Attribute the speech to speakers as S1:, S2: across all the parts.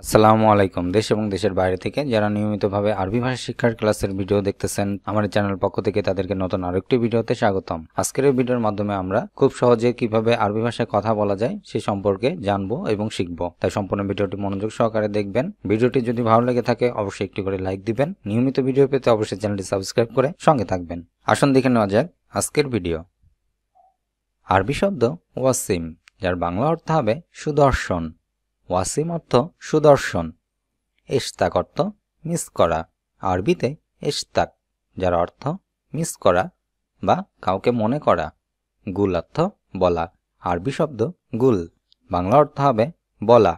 S1: আসসালামু আলাইকুম। দেশ এবং দেশের বাইরে থেকে যারা নিয়মিতভাবে আরবি ভাষা শিক্ষার ক্লাসের ভিডিও দেখতেছেন, আমার চ্যানেল পক্ষ থেকে তাদেরকে নতুন আরেকটি ভিডিওতে স্বাগতম। আজকের এই ভিডিওর মাধ্যমে আমরা খুব সহজে কিভাবে আরবি ভাষায় কথা বলা যায় সে সম্পর্কে জানবো এবং শিখবো। তাই সম্পূর্ণ ভিডিওটি মনোযোগ সহকারে দেখবেন। ভিডিওটি যদি ভালো লেগে থাকে অবশ্যই একটি করে লাইক দিবেন। নিয়মিত ভিডিও পেতে অবশ্যই চ্যানেলটি সাবস্ক্রাইব করে সঙ্গে থাকবেন। আসুন দেখে নেওয়া যাক আজকের ভিডিও। আরবি শব্দ ওয়াসিম, যার বাংলা অর্থ হবে সুদর্শন। ওয়াসিম অর্থ সুদর্শন। ইশতাক অর্থ মিস করা। আরবিতে ইশতাক, যার অর্থ মিস করা বা কাউকে মনে করা। গুল অর্থ বলা। আরবি শব্দ গুল, বাংলা অর্থ হবে বলা।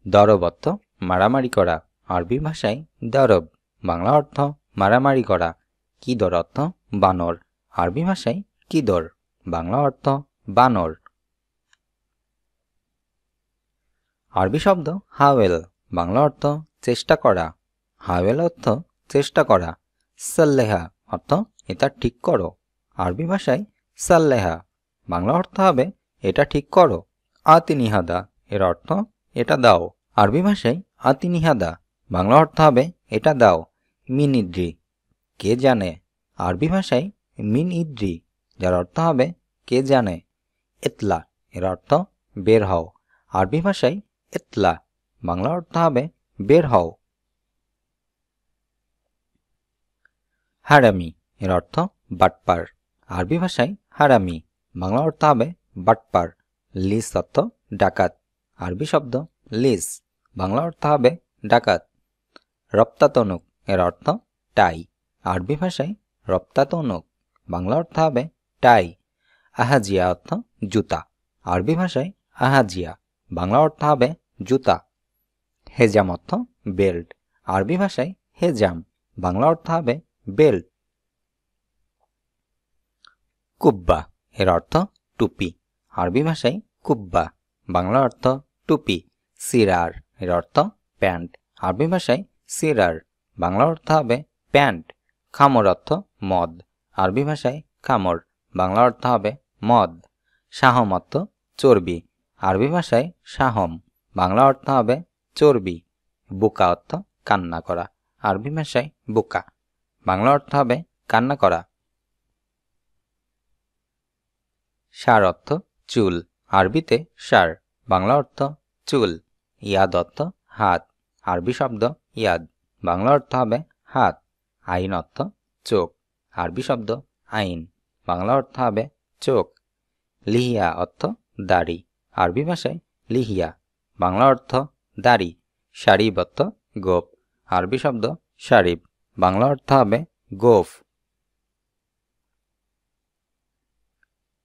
S1: দরব অর্থ মারামারি করা। আরবি ভাষায় দরব, বাংলা অর্থ মারামারি করা। কিদর অর্থ বানর। আরবি ভাষায় কিদর, বাংলা অর্থ বানর। আরবি শব্দ হাওয়েল, বাংলা অর্থ চেষ্টা করা। হাওয়েল অর্থ চেষ্টা করা। সাল্লেহা অর্থ এটা ঠিক করো। আরবি ভাষায় সাল্লেহা, বাংলা অর্থ হবে এটা ঠিক করো। আতিনিহাদা এর অর্থ এটা দাও। আরবি ভাষায় আতিনিহাদা, বাংলা অর্থ হবে এটা দাও। মিন ইদ্রি, কে জানে। আরবি ভাষায় মিন ইদ্রি, যার অর্থ হবে কে জানে। ইতলা এর অর্থ বের হও। আরবি ভাষায় ইতলা, বাংলা অর্থ হবে বের হও। হারামি এর অর্থ বাটপার। আরবি ভাষায় হারামি, বাংলা অর্থ হবে বাটপার। লিস অর্থ ডাকাত। আরবি শব্দ লিস, বাংলা অর্থ হবে ডাকাত। রপ্তাতনুক এর অর্থ টাই। আরবি ভাষায় রপ্তাতনুক, বাংলা অর্থ হবে টাই। আহাজিয়া অর্থ জুতা। আরবি ভাষায় আহাজিয়া, বাংলা অর্থ হবে জুতা। হেজাম অর্থ বেল্ট। আরবি ভাষায় হেজাম, বাংলা অর্থ হবে বেল্ট। কুব্বা এর অর্থ টুপি। আরবি ভাষায় কুব্বা, বাংলা অর্থ টুপি। সিরার এর অর্থ প্যান্ট। আরবি ভাষায় সিরার, বাংলা অর্থ হবে প্যান্ট। খামর অর্থ মদ। আরবি ভাষায় খামর, বাংলা অর্থ হবে মদ। সাহম অর্থ চর্বি। আরবি ভাষায় সাহম, বাংলা অর্থ হবে চর্বি। বুকা অর্থ কান্না করা। আরবি ভাষায় বুকা, বাংলা অর্থ হবে কান্না করা। সার অর্থ চুল। আরবিতে সার, বাংলা অর্থ চুল। ইয়াদ অর্থ হাত। আরবি শব্দ ইয়াদ, বাংলা অর্থ হবে হাত। আইন অর্থ চোখ। আরবি শব্দ আইন, বাংলা অর্থ হবে চোখ। লিহিয়া অর্থ দাড়ি। আরবি ভাষায় লিহিয়া, বাংলা অর্থ দাড়ি। শারিব অর্থ গোফ। আরবি শব্দ শারিব, বাংলা অর্থ হবে গোফ।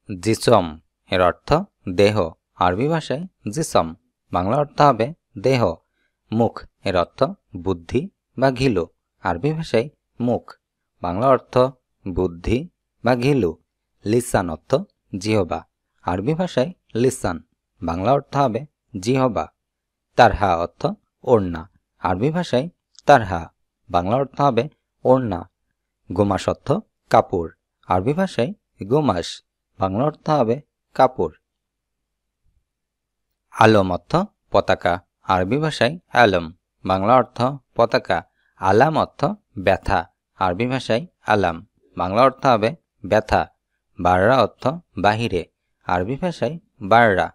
S1: জিসম এর অর্থ দেহ। আরবি ভাষায় জিসম, বাংলা অর্থ হবে দেহ। মুখ এর অর্থ বুদ্ধি বা ঘিলু। আরবি ভাষায় মুখ, বাংলা অর্থ বুদ্ধি বা ঘিলু। লিসান অর্থ জিহবা। আরবি ভাষায় লিসান, বাংলা অর্থ হবে জিহবা। তারহা অর্থ ওড়না। আরবি ভাষায় তারহা, বাংলা অর্থ হবে ওড়না। গোমাস অর্থ কাপড়। আরবি ভাষায় গোমাস, বাংলা অর্থ হবে কাপড়। আলম অর্থ পতাকা। আরবি ভাষায় আলম, বাংলা অর্থ পতাকা। আলাম অর্থ ব্যথা। আরবি ভাষায় আলাম, বাংলা অর্থ হবে ব্যথা। বাররা অর্থ বাহিরে। আরবি ভাষায় বাররা,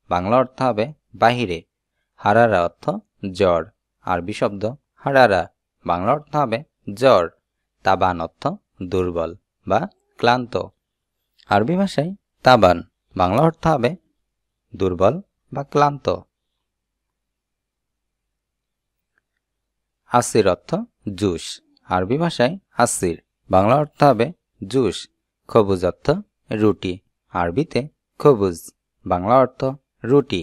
S1: বাংলা অর্থ হবে বাহিরে। হারারা অর্থ জ্বর। আরবি শব্দ হারারা, বাংলা অর্থ হবে জ্বর। তাবান অর্থ দুর্বল বা ক্লান্ত। আরবি ভাষায় তাবান, বাংলা অর্থ হবে দুর্বল বা ক্লান্ত। আসির অর্থ জুস। আরবি ভাষায় আসির, বাংলা অর্থ হবে জুস। খবুজ অর্থ রুটি। আরবিতে খবুজ, বাংলা অর্থ রুটি।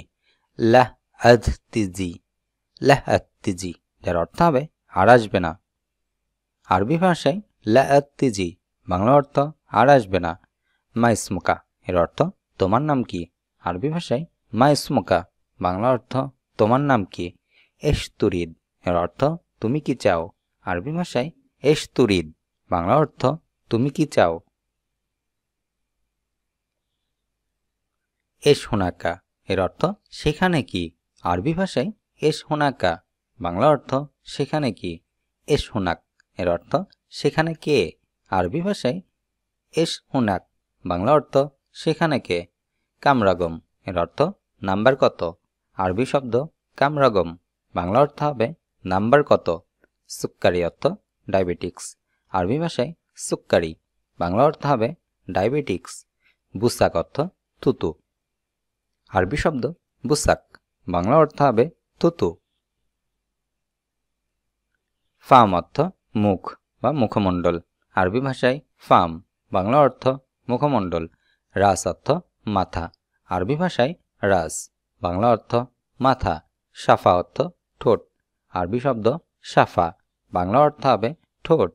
S1: লাহ আধ তিজি, লাহ আধ তিজি, যার অর্থ হবে আর আসবে না। আরবি ভাষায় লাহ আধ তিজি, বাংলা অর্থ আর আসবে না। মাইসমুকা এর অর্থ তোমার নাম কি। আরবি ভাষায় মাইসমুকা, বাংলা অর্থ তোমার নাম কি। এশতুরিদ এর অর্থ তুমি কি চাও। আরবি ভাষায় এশতুরিদ, বাংলা অর্থ তুমি কি চাও। এস হুনাকা এর অর্থ সেখানে কি। আরবি ভাষায় এস হুনাকা বাংলা অর্থ সেখানে কি। এস হুনাক এর অর্থ সেখানে কে। আরবি ভাষায় এস হুনাক বাংলা অর্থ সেখানে কে। কামরাগম এর অর্থ নাম্বার কত। আরবি শব্দ কামরাগম বাংলা অর্থ হবে নাম্বার কত। সুক্কারি অর্থ ডায়াবেটিক্স। আরবি ভাষায় সুক্কারি বাংলা অর্থ হবে ডায়াবেটিক্স। বুসাক অর্থ থুতু। আরবি শব্দ বুসাক বাংলা অর্থ হবে থুতু। ফাম অর্থ মুখ বা মুখমণ্ডল। আরবি ভাষায় ফাম বাংলা অর্থ মুখমণ্ডল। রাস অর্থ মাথা। আরবি ভাষায় রাস বাংলা অর্থ মাথা। সাফা অর্থ ঠোঁট। আরবি শব্দ সাফা বাংলা অর্থ হবে ঠোঁট।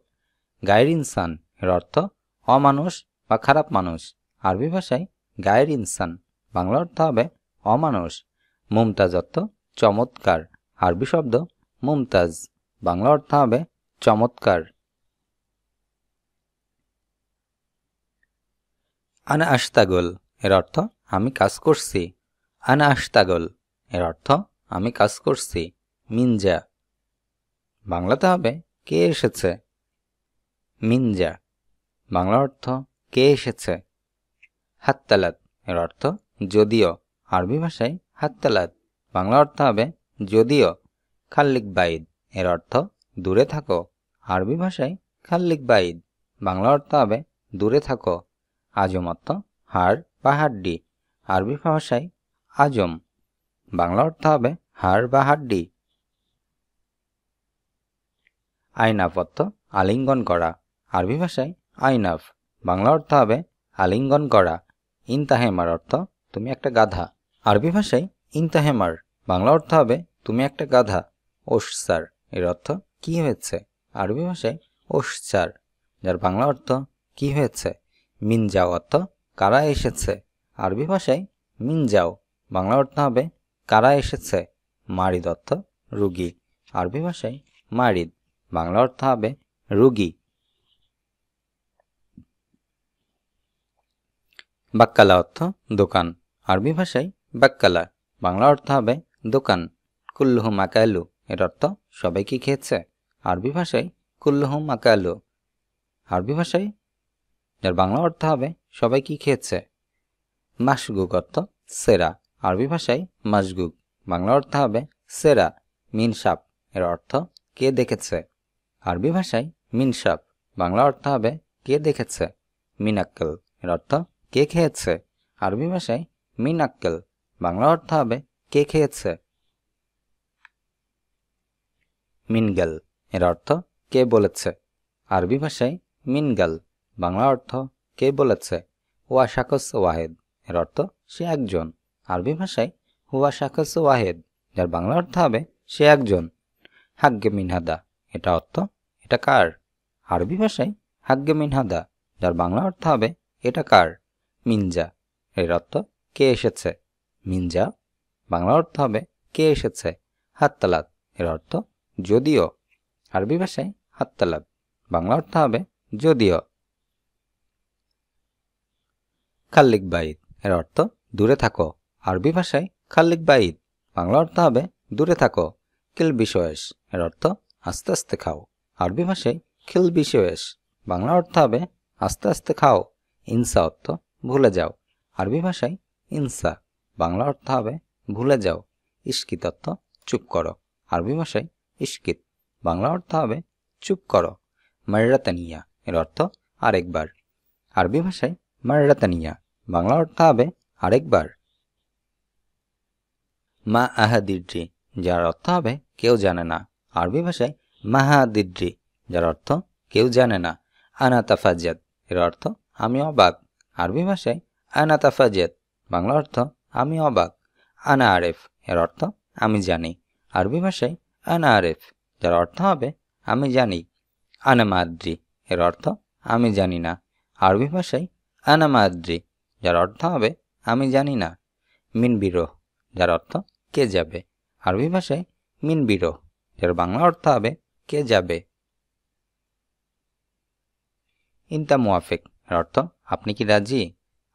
S1: গায়ের ইনসান এর অর্থ অমানুষ বা খারাপ মানুষ। আরবি ভাষায় গায়ের ইনসান বাংলা অর্থ হবে অমানুষ। মুমতাজ অর্থ চমৎকার। আরবি শব্দ মুমতাজ বাংলা অর্থ হবে চমৎকার। আনা আশতাগল এর অর্থ আমি কাজ করছি। আনা আশতাগল এর অর্থ আমি কাজ করছি। মিনজা বাংলাতে হবে কে এসেছে। মিনজা বাংলা অর্থ কে এসেছে। হাত্তালাত এর অর্থ যদিও। আরবি ভাষায় হাত্তালাত বাংলা অর্থ হবে যদিও। খাল্লিক বাইদ এর অর্থ দূরে থাকো। আরবি ভাষায় খাল্লিক বাইদ বাংলা অর্থ হবে দূরে থাকো। আজম অর্থ হাড় বা হাড্ডি। আরবি ভাষায় আজম বাংলা অর্থ হবে হাড় বা হাড্ডি। আইনাফ অর্থ আলিঙ্গন করা। আরবি ভাষায় আইনাফ বাংলা অর্থ হবে আলিঙ্গন করা। ইনতাহেমার অর্থ তুমি একটা গাধা। আরবি ভাষায় ইনতাহেমার বাংলা অর্থ হবে তুমি একটা গাধা। ওসসার এর অর্থ কি হয়েছে। আরবি ভাষায় ওসসার যার বাংলা অর্থ কি হয়েছে। মিনজাও অর্থ কারা এসেছে। আরবি ভাষায় মিনজাও বাংলা অর্থ হবে কারা এসেছে। মারিদ অর্থ রুগী। আরবি ভাষায় মারিদ বাংলা অর্থ হবে রুগী। বাক্কালা অর্থ দোকান। আরবি ভাষায় বাক্কালা বাংলা অর্থ হবে দোকান। কুল্লুহুম আকালু এর অর্থ সবাই কি খেয়েছে। আরবি ভাষায় কুল্লুহুম আকালু আরবি ভাষায় যার বাংলা অর্থ হবে সবাই কি খেয়েছে। মাশগুক অর্থ সেরা। আরবি ভাষায় মাশগুক বাংলা অর্থ হবে সেরা। মিনসাপ এর অর্থ কে দেখেছে। আরবি ভাষায় মিনসাপ বাংলা অর্থ হবে কে দেখেছে। মিনাক্কেল এর অর্থ কে খেয়েছে। আরবি ভাষায় মিনাক্কেল বাংলা অর্থ হবে কে খেয়েছে। মিনগাল এর অর্থ কে বলেছে। আরবি ভাষায় মিনগাল বাংলা অর্থ কে বলেছে। হুয়া শাখস ওয়াহেদ এর অর্থ সে একজন। আরবি ভাষায় হুয়া শাখস ওয়াহেদ যার বাংলা অর্থ হবে সে একজন। হাগ্গে মিনহাদা এটা অর্থ এটা কার। আরবি ভাষায় হাগ্গে মিনহাদা যার বাংলা অর্থ হবে এটা কার। মিনজা এর অর্থ কে এসেছে। মিনজা বাংলা অর্থ হবে কে এসেছে। হাত্তালাত এর অর্থ যদিও। আরবি ভাষায় হাত্তালাত বাংলা অর্থ হবে যদিও। খাল্লিক বাইদ এর অর্থ দূরে থাকো। আরবি ভাষায় খাল্লিক বাইদ বাংলা অর্থ হবে দূরে থাকো। কিল বিশোয়েশ এর অর্থ আস্তে আস্তে খাও। আরবি ভাষায় খিল বিশোয়েশ বাংলা অর্থ হবে আস্তে আস্তে খাও। ইনসা অর্থ ভুলে যাও। আরবি ভাষায় ইনসা বাংলা অর্থ হবে ভুলে যাও। ইস্কিত অর্থ চুপ করো। আরবি ভাষায় ইস্কিত বাংলা অর্থ হবে চুপ করো। মাররাতানিয়া এর অর্থ আরেকবার। আরবি ভাষায় মাররাতানিয়া বাংলা অর্থ হবে আরেকবার। মা আহাদিদ্রি যার অর্থ হবে কেউ জানে না। আরবি ভাষায় মাহাদিদ্রি যার অর্থ কেউ জানে না। আনা তাফাজ্জাদ এর অর্থ আমি অবাক। আরবি ভাষায় আনা তাফাজ্জাদ বাংলা অর্থ আমি অবাক। আনা আরেফ এর অর্থ আমি জানি। আরবি ভাষায় আনা আরেফ যার অর্থ হবে আমি জানি। আনা মাদ্রি এর অর্থ আমি জানি না। আরবি ভাষায় আনা মাদ্রি যার অর্থ হবে আমি জানি না। মিন বিরোহ যার অর্থ কে যাবে। আরবি ভাষায় মিন বিরোহ যার বাংলা অর্থ হবে কে যাবে। ইনতা মুয়াফেক এর অর্থ আপনি কি রাজি।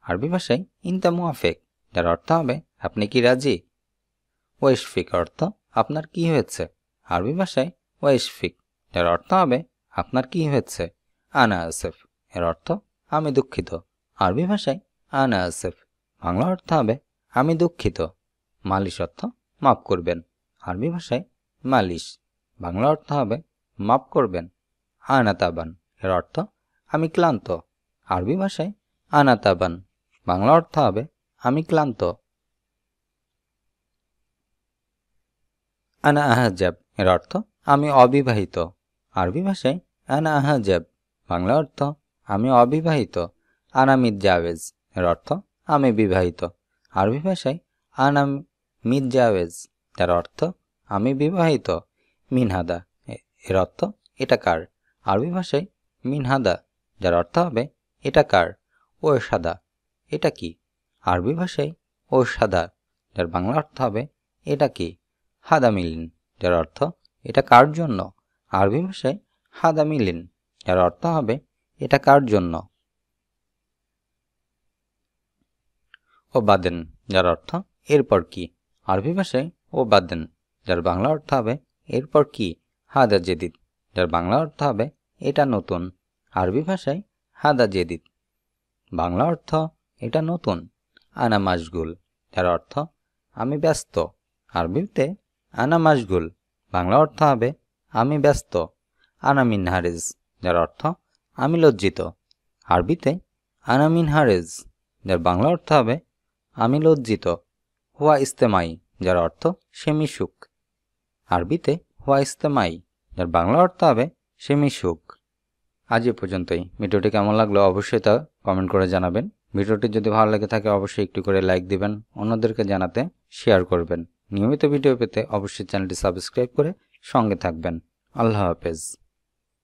S1: আরবি ভাষায় ইনতা মুয়াফেক যার অর্থ হবে আপনি কি রাজি। ওয়াইশফিক অর্থ আপনার কি হয়েছে। আরবি ভাষায় ওয়াইশফিক, যার অর্থ হবে আপনার কি হয়েছে। আনা আসেফ এর অর্থ আমি দুঃখিত। আরবি ভাষায় আনা আসেফ, বাংলা অর্থ হবে আমি দুঃখিত। মালিশ অর্থ মাফ করবেন। আরবি ভাষায় মালিশ, বাংলা অর্থ হবে মাফ করবেন। আনা তাবান এর অর্থ আমি ক্লান্ত। আরবি ভাষায় আনা তাবান, বাংলা অর্থ হবে আমি ক্লান্ত। আনা আহাজাব এর অর্থ আমি অবিবাহিত। আরবি ভাষায় আনা আহাজাব, বাংলা অর্থ আমি অবিবাহিত। আনা মিতজাওয়েজ এর অর্থ আমি বিবাহিত। আরবি ভাষায় আনা মিতজাওয়েজ, যার অর্থ আমি বিবাহিত। মিনহাদা এর অর্থ এটা কার। আরবি ভাষায় মিনহাদা, যার অর্থ হবে এটা কার। ও সাদা এটা কি। আরবি ভাষায় ও সাদা, যার বাংলা অর্থ হবে এটা কি। হাদা মিলিন, যার অর্থ এটা কার জন্য। আরবি ভাষায় হাদা মিলিন, যার অর্থ হবে এটা কার জন্য। ও বাদেন, যার অর্থ এরপর কি। আরবি ভাষায় ও বাদেন, যার বাংলা অর্থ হবে এরপর কি। হাদা জেদিদ, যার বাংলা অর্থ হবে এটা নতুন। আরবি ভাষায় হাদা জেদিদ, বাংলা অর্থ এটা নতুন। আনা মাশগুল, যার অর্থ আমি ব্যস্ত। আরবিতে আনা মাশগুল, বাংলা অর্থ হবে আমি ব্যস্ত। আনা মিনহারেজ, যার অর্থ আমি লজ্জিত। আরবিতে আনা মিনহারেজ, যার বাংলা অর্থ হবে আমি লজ্জিত। হুয়া ইস্তেমাই, যার অর্থ সে মিশুক। আরবিতে হুয়া ইস্তেমাই, যার বাংলা অর্থ হবে সে মিশুক। আজ এ পর্যন্তই। ভিডিওটি কেমন লাগলো অবশ্যই তা কমেন্ট করে জানাবেন। ভিডিওটি যদি ভালো লেগে থাকে অবশ্যই একটু করে লাইক দিবেন, অন্যদেরকে জানাতে শেয়ার করবেন। নিয়মিত ভিডিও পেতে অবশ্যই চ্যানেলটি সাবস্ক্রাইব করে সঙ্গে থাকবেন। আল্লাহ হাফেজ।